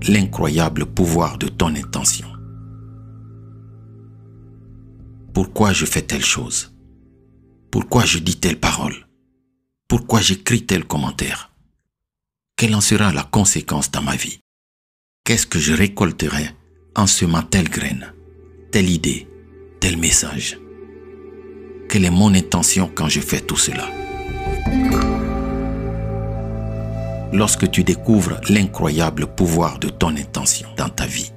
l'incroyable pouvoir de ton intention. Pourquoi je fais telle chose? Pourquoi je dis telle parole? Pourquoi j'écris tel commentaire? Quelle en sera la conséquence dans ma vie? Qu'est-ce que je récolterai en semant telle graine, telle idée, tel message? Quelle est mon intention quand je fais tout cela? Lorsque tu découvres l'incroyable pouvoir de ton intention dans ta vie,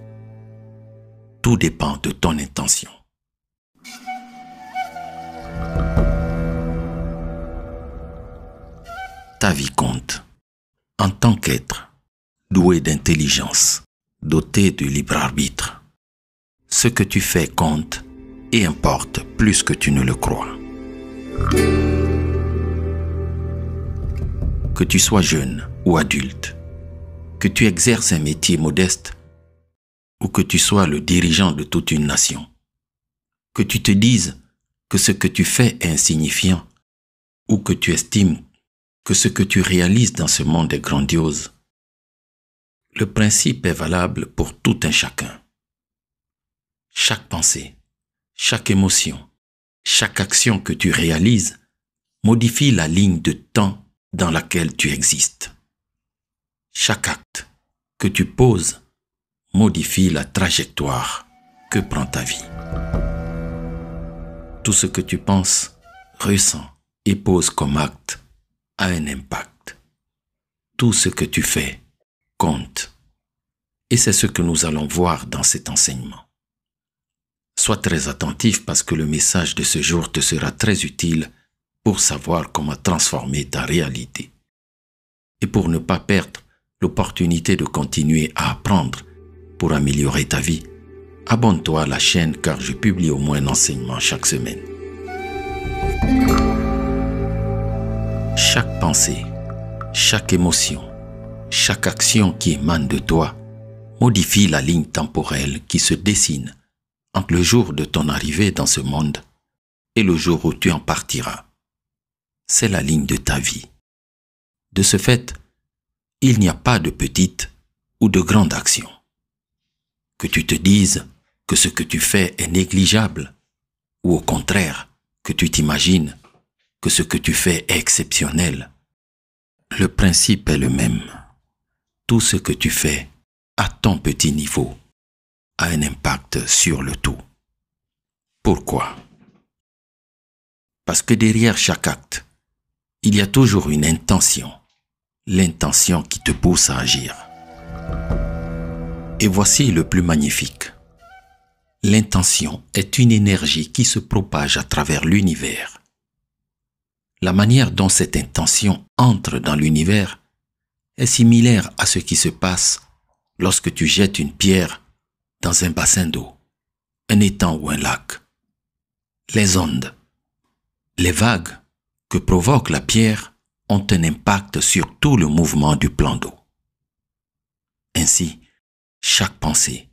tout dépend de ton intention. Ta vie compte. En tant qu'être, doué d'intelligence, doté de libre arbitre, ce que tu fais compte et importe plus que tu ne le crois. Que tu sois jeune ou adulte, que tu exerces un métier modeste ou que tu sois le dirigeant de toute une nation, que tu te dises que ce que tu fais est insignifiant ou que tu estimes que ce que tu réalises dans ce monde est grandiose, le principe est valable pour tout un chacun. Chaque pensée, chaque émotion, chaque action que tu réalises modifie la ligne de temps dans laquelle tu existes. Chaque acte que tu poses modifie la trajectoire que prend ta vie. Tout ce que tu penses, ressens et poses comme acte a un impact. Tout ce que tu fais compte. Et c'est ce que nous allons voir dans cet enseignement. Sois très attentif parce que le message de ce jour te sera très utile pour savoir comment transformer ta réalité. Et pour ne pas perdre l'opportunité de continuer à apprendre pour améliorer ta vie, abonne-toi à la chaîne car je publie au moins un enseignement chaque semaine. Chaque pensée, chaque émotion, chaque action qui émane de toi modifie la ligne temporelle qui se dessine entre le jour de ton arrivée dans ce monde et le jour où tu en partiras. C'est la ligne de ta vie. De ce fait, il n'y a pas de petite ou de grande action. Que tu te dises que ce que tu fais est négligeable, ou au contraire, que tu t'imagines que ce que tu fais est exceptionnel, le principe est le même. Tout ce que tu fais, à ton petit niveau, a un impact sur le tout. Pourquoi? Parce que derrière chaque acte, il y a toujours une intention, l'intention qui te pousse à agir. Et voici le plus magnifique. L'intention est une énergie qui se propage à travers l'univers. La manière dont cette intention entre dans l'univers est similaire à ce qui se passe lorsque tu jettes une pierre dans un bassin d'eau, un étang ou un lac. Les ondes, les vagues que provoque la pierre ont un impact sur tout le mouvement du plan d'eau. Ainsi, chaque pensée,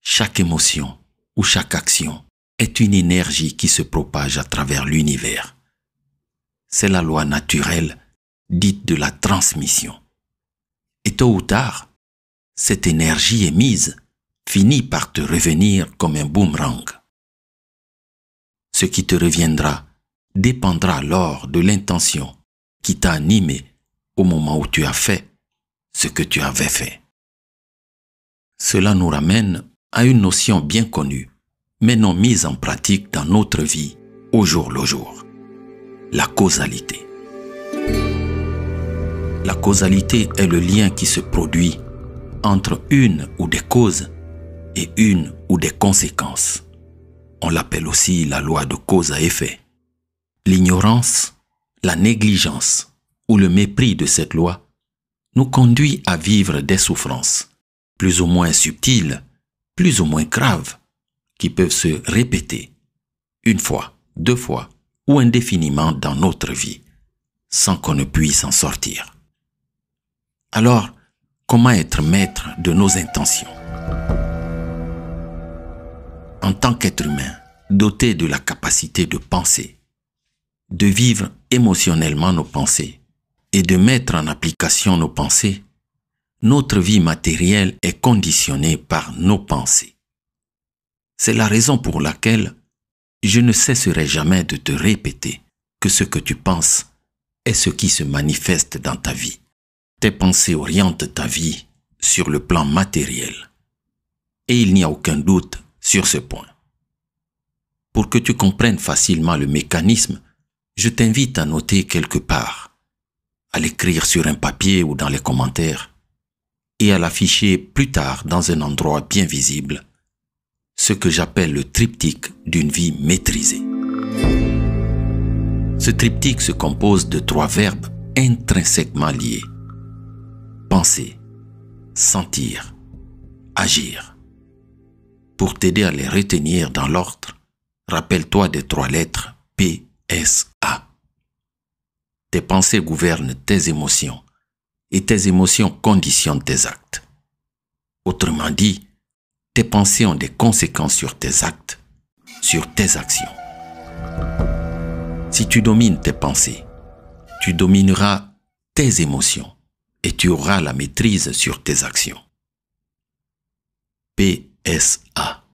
chaque émotion ou chaque action est une énergie qui se propage à travers l'univers. C'est la loi naturelle dite de la transmission. Et tôt ou tard, cette énergie émise finit par te revenir comme un boomerang. Ce qui te reviendra dépendra alors de l'intention qui t'a animé au moment où tu as fait ce que tu avais fait. Cela nous ramène à une notion bien connue, mais non mise en pratique dans notre vie au jour le jour. La causalité. La causalité est le lien qui se produit entre une ou des causes et une ou des conséquences. On l'appelle aussi la loi de cause à effet. L'ignorance, la négligence ou le mépris de cette loi nous conduit à vivre des souffrances, plus ou moins subtiles, plus ou moins graves, qui peuvent se répéter une fois, deux fois ou indéfiniment dans notre vie, sans qu'on ne puisse en sortir. Alors, comment être maître de nos intentions? En tant qu'être humain, doté de la capacité de penser, de vivre émotionnellement nos pensées et de mettre en application nos pensées, notre vie matérielle est conditionnée par nos pensées. C'est la raison pour laquelle je ne cesserai jamais de te répéter que ce que tu penses est ce qui se manifeste dans ta vie. Tes pensées orientent ta vie sur le plan matériel. Et il n'y a aucun doute sur ce point. Pour que tu comprennes facilement le mécanisme, je t'invite à noter quelque part, à l'écrire sur un papier ou dans les commentaires, et à l'afficher plus tard dans un endroit bien visible, ce que j'appelle le triptyque d'une vie maîtrisée. Ce triptyque se compose de 3 verbes intrinsèquement liés. Penser, sentir, agir. Pour t'aider à les retenir dans l'ordre, rappelle-toi des 3 lettres P, S, A. Tes pensées gouvernent tes émotions et tes émotions conditionnent tes actes. Autrement dit, tes pensées ont des conséquences sur tes actes, sur tes actions. Si tu domines tes pensées, tu domineras tes émotions et tu auras la maîtrise sur tes actions. PSA.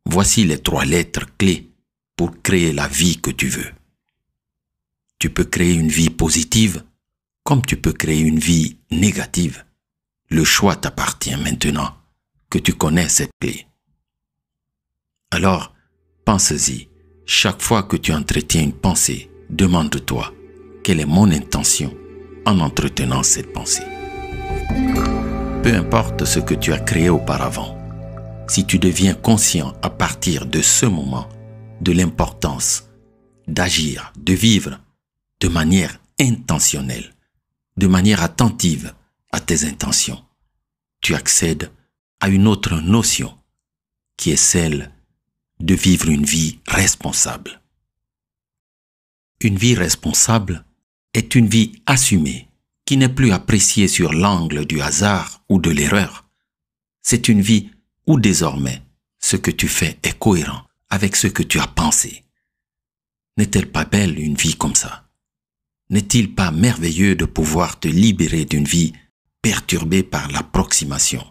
Voici les 3 lettres clés pour créer la vie que tu veux. Tu peux créer une vie positive comme tu peux créer une vie négative. Le choix t'appartient maintenant que tu connais cette clé. Alors, pense-y. Chaque fois que tu entretiens une pensée, demande-toi quelle est mon intention en entretenant cette pensée. Peu importe ce que tu as créé auparavant, si tu deviens conscient à partir de ce moment de l'importance d'agir, de vivre de manière intentionnelle, de manière attentive à tes intentions, tu accèdes à une autre notion qui est celle de vivre une vie responsable. Une vie responsable est une vie assumée qui n'est plus appréciée sur l'angle du hasard ou de l'erreur. C'est une vie où désormais ce que tu fais est cohérent avec ce que tu as pensé. N'est-elle pas belle une vie comme ça? N'est-il pas merveilleux de pouvoir te libérer d'une vie perturbée par l'approximation,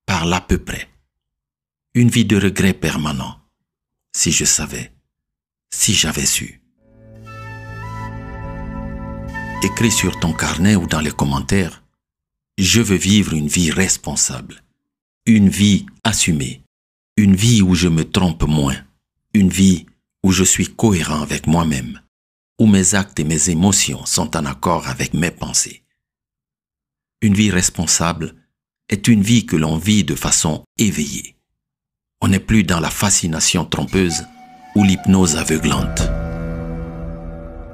par l'à peu près? Une vie de regret permanent. Si je savais, si j'avais su. Écris sur ton carnet ou dans les commentaires, je veux vivre une vie responsable, une vie assumée, une vie où je me trompe moins, une vie où je suis cohérent avec moi-même, où mes actes et mes émotions sont en accord avec mes pensées. Une vie responsable est une vie que l'on vit de façon éveillée. On n'est plus dans la fascination trompeuse ou l'hypnose aveuglante.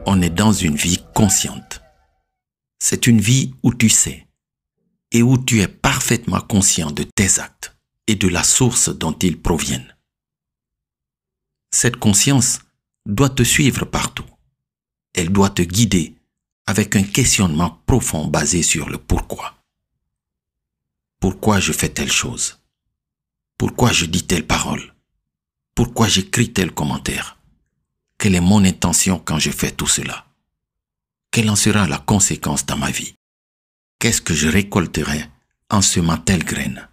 On est dans une vie consciente. C'est une vie où tu sais et où tu es parfaitement conscient de tes actes et de la source dont ils proviennent. Cette conscience doit te suivre partout. Elle doit te guider avec un questionnement profond basé sur le pourquoi. Pourquoi je fais telle chose? Pourquoi je dis telle parole? Pourquoi j'écris tel commentaire? Quelle est mon intention quand je fais tout cela? Quelle en sera la conséquence dans ma vie? Qu'est-ce que je récolterai en semant telle graine,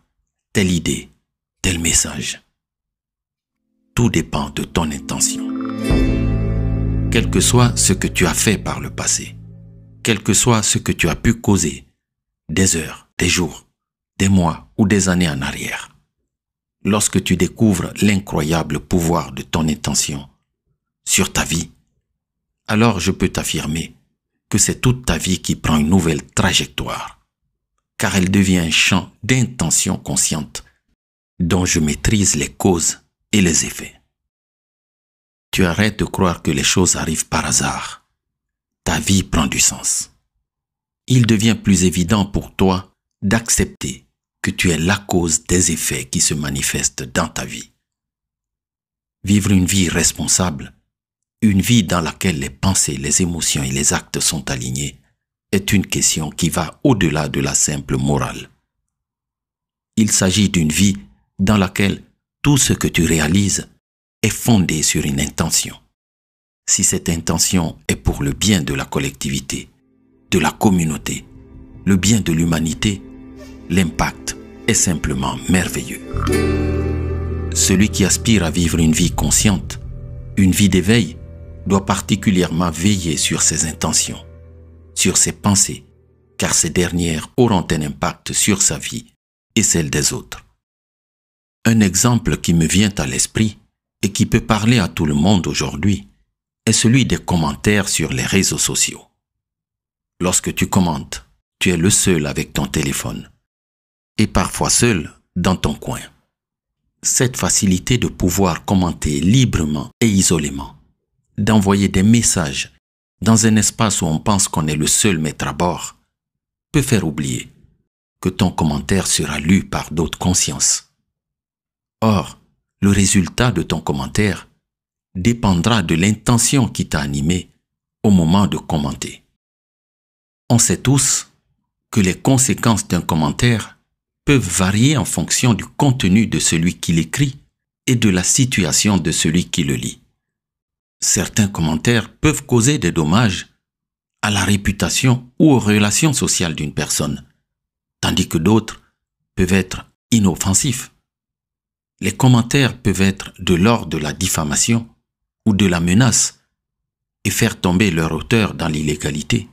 telle idée, tel message? Tout dépend de ton intention. Quel que soit ce que tu as fait par le passé, quel que soit ce que tu as pu causer, des heures, des jours, des mois ou des années en arrière, lorsque tu découvres l'incroyable pouvoir de ton intention sur ta vie, alors je peux t'affirmer que c'est toute ta vie qui prend une nouvelle trajectoire, car elle devient un champ d'intention consciente dont je maîtrise les causes et les effets. Tu arrêtes de croire que les choses arrivent par hasard. Ta vie prend du sens. Il devient plus évident pour toi d'accepter que tu es la cause des effets qui se manifestent dans ta vie. Vivre une vie responsable, une vie dans laquelle les pensées, les émotions et les actes sont alignés, est une question qui va au-delà de la simple morale. Il s'agit d'une vie dans laquelle tout ce que tu réalises est fondé sur une intention. Si cette intention est pour le bien de la collectivité, de la communauté, le bien de l'humanité, l'impact est simplement merveilleux. Celui qui aspire à vivre une vie consciente, une vie d'éveil, doit particulièrement veiller sur ses intentions, sur ses pensées, car ces dernières auront un impact sur sa vie et celle des autres. Un exemple qui me vient à l'esprit et qui peut parler à tout le monde aujourd'hui est celui des commentaires sur les réseaux sociaux. Lorsque tu commentes, tu es le seul avec ton téléphone et parfois seul dans ton coin. Cette facilité de pouvoir commenter librement et isolément, d'envoyer des messages dans un espace où on pense qu'on est le seul maître à bord, peut faire oublier que ton commentaire sera lu par d'autres consciences. Or, le résultat de ton commentaire dépendra de l'intention qui t'a animé au moment de commenter. On sait tous que les conséquences d'un commentaire peuvent varier en fonction du contenu de celui qui l'écrit et de la situation de celui qui le lit. Certains commentaires peuvent causer des dommages à la réputation ou aux relations sociales d'une personne, tandis que d'autres peuvent être inoffensifs. Les commentaires peuvent être de l'ordre de la diffamation ou de la menace et faire tomber leur auteur dans l'illégalité.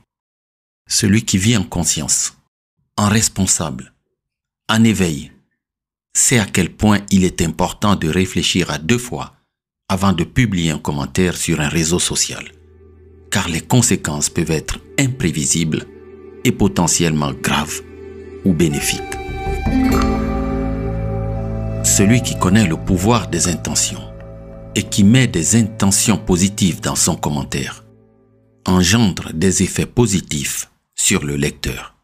Celui qui vit en conscience, en responsable, en éveil, sait à quel point il est important de réfléchir à 2 fois avant de publier un commentaire sur un réseau social, car les conséquences peuvent être imprévisibles et potentiellement graves ou bénéfiques. Celui qui connaît le pouvoir des intentions et qui met des intentions positives dans son commentaire engendre des effets positifs sur le lecteur.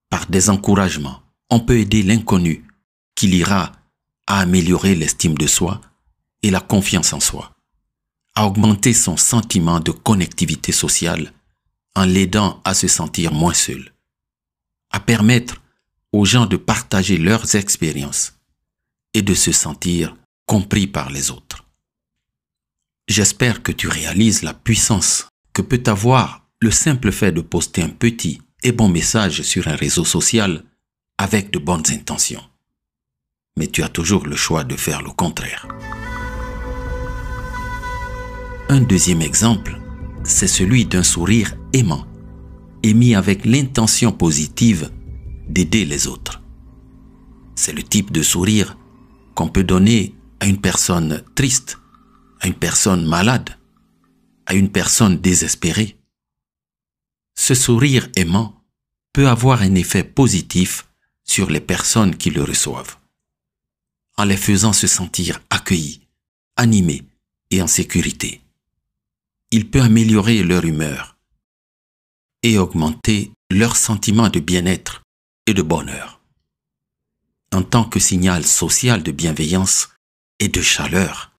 Par des encouragements, on peut aider l'inconnu qui l'ira à améliorer l'estime de soi et la confiance en soi, à augmenter son sentiment de connectivité sociale en l'aidant à se sentir moins seul, à permettre aux gens de partager leurs expériences et de se sentir compris par les autres. J'espère que tu réalises la puissance que peut avoir le simple fait de poster un petit et bon message sur un réseau social avec de bonnes intentions. Mais tu as toujours le choix de faire le contraire. Un deuxième exemple, c'est celui d'un sourire aimant, émis avec l'intention positive d'aider les autres. C'est le type de sourire qu'on peut donner à une personne triste, à une personne malade, à une personne désespérée. Ce sourire aimant peut avoir un effet positif sur les personnes qui le reçoivent, en les faisant se sentir accueillis, animés et en sécurité. Il peut améliorer leur humeur et augmenter leur sentiment de bien-être et de bonheur. En tant que signal social de bienveillance et de chaleur,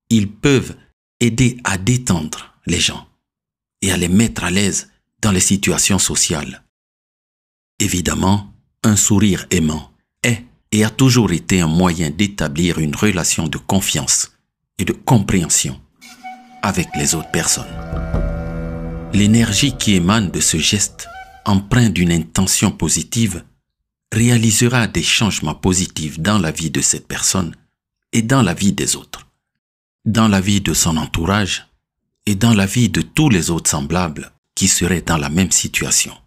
ils peuvent aider à détendre les gens et à les mettre à l'aise dans les situations sociales. Évidemment, un sourire aimant est et a toujours été un moyen d'établir une relation de confiance et de compréhension avec les autres personnes. L'énergie qui émane de ce geste, empreint d'une intention positive, réalisera des changements positifs dans la vie de cette personne et dans la vie des autres, dans la vie de son entourage et dans la vie de tous les autres semblables qui seraient dans la même situation.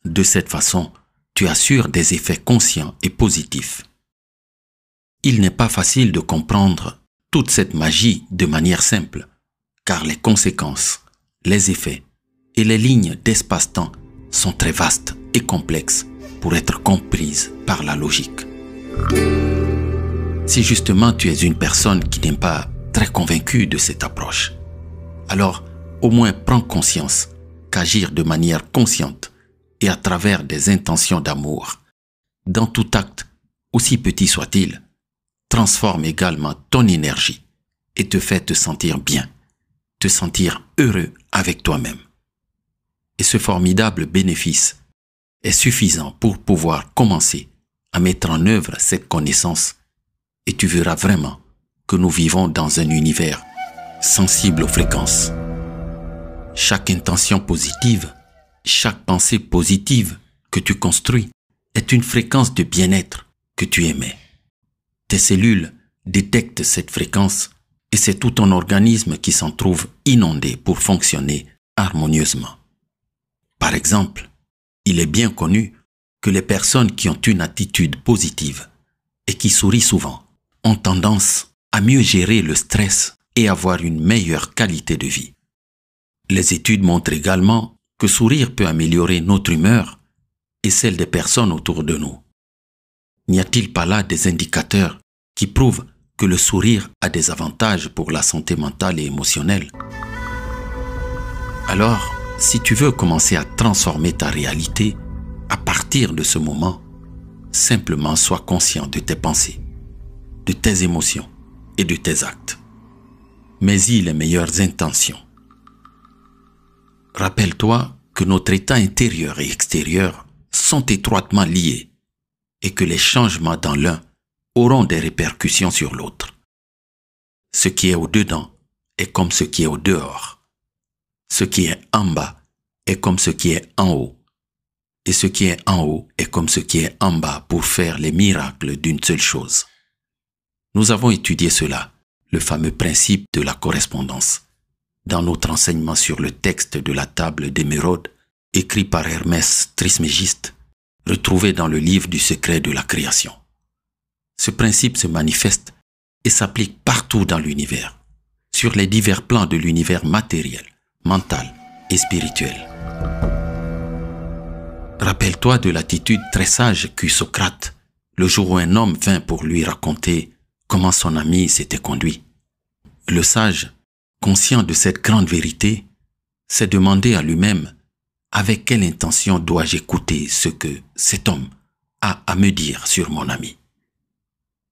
De cette façon, tu assures des effets conscients et positifs. Il n'est pas facile de comprendre toute cette magie de manière simple, car les conséquences, les effets et les lignes d'espace-temps sont très vastes et complexes pour être comprises par la logique. Si justement tu es une personne qui n'est pas très convaincue de cette approche, alors au moins prends conscience qu'agir de manière consciente et à travers des intentions d'amour, dans tout acte, aussi petit soit-il, transforme également ton énergie et te fait te sentir bien, te sentir heureux avec toi-même. Et ce formidable bénéfice est suffisant pour pouvoir commencer à mettre en œuvre cette connaissance et tu verras vraiment que nous vivons dans un univers sensible aux fréquences. Chaque intention positive, chaque pensée positive que tu construis est une fréquence de bien-être que tu émets. Tes cellules détectent cette fréquence et c'est tout ton organisme qui s'en trouve inondé pour fonctionner harmonieusement. Par exemple, il est bien connu que les personnes qui ont une attitude positive et qui sourient souvent ont tendance à mieux gérer le stress et avoir une meilleure qualité de vie. Les études montrent également que sourire peut améliorer notre humeur et celle des personnes autour de nous. N'y a-t-il pas là des indicateurs qui prouvent que le sourire a des avantages pour la santé mentale et émotionnelle? Alors, si tu veux commencer à transformer ta réalité, à partir de ce moment, simplement sois conscient de tes pensées, de tes émotions et de tes actes. Mets-y les meilleures intentions. Rappelle-toi que notre état intérieur et extérieur sont étroitement liés et que les changements dans l'un auront des répercussions sur l'autre. Ce qui est au-dedans est comme ce qui est au-dehors. Ce qui est en bas est comme ce qui est en haut. Et ce qui est en haut est comme ce qui est en bas pour faire les miracles d'une seule chose. Nous avons étudié cela, le fameux principe de la correspondance, dans notre enseignement sur le texte de la table d'émeraude, écrit par Hermès Trismégiste, retrouvé dans le livre du secret de la création. Ce principe se manifeste et s'applique partout dans l'univers, sur les divers plans de l'univers matériel, mental et spirituel. Rappelle-toi de l'attitude très sage qu'eut Socrate le jour où un homme vint pour lui raconter comment son ami s'était conduit. Le sage, conscient de cette grande vérité, s'est demandé à lui-même avec quelle intention dois-je écouter ce que cet homme a à me dire sur mon ami.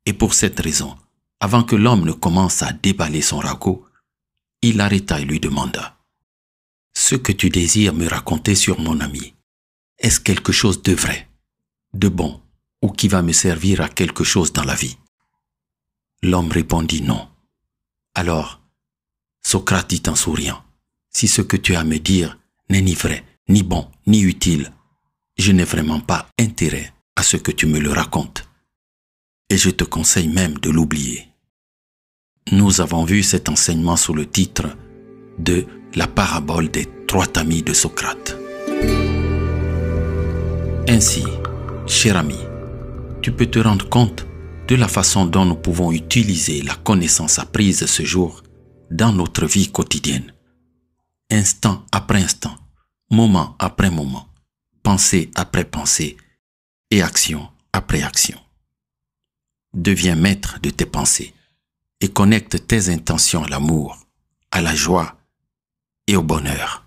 Et pour cette raison, avant que l'homme ne commence à déballer son ragot, il l'arrêta et lui demanda: « Ce que tu désires me raconter sur mon ami, est-ce quelque chose de vrai, de bon, ou qui va me servir à quelque chose dans la vie ?» L'homme répondit non. Alors, Socrate dit en souriant: « Si ce que tu as à me dire n'est ni vrai, ni bon, ni utile, je n'ai vraiment pas intérêt à ce que tu me le racontes. Et je te conseille même de l'oublier. » Nous avons vu cet enseignement sous le titre de la parabole des 3 tamis de Socrate. Ainsi, cher ami, tu peux te rendre compte de la façon dont nous pouvons utiliser la connaissance apprise ce jour dans notre vie quotidienne, instant après instant, moment après moment, pensée après pensée et action après action. Deviens maître de tes pensées et connecte tes intentions à l'amour, à la joie et au bonheur.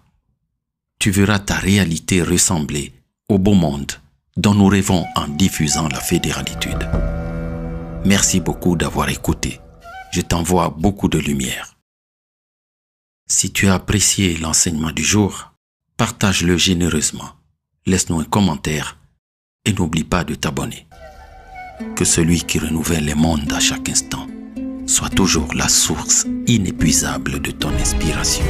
Tu verras ta réalité ressembler au beau monde dont nous rêvons en diffusant la fédéralitude. Merci beaucoup d'avoir écouté. Je t'envoie beaucoup de lumière. Si tu as apprécié l'enseignement du jour, partage-le généreusement. Laisse-nous un commentaire et n'oublie pas de t'abonner. Que celui qui renouvelle les mondes à chaque instant soit toujours la source inépuisable de ton inspiration.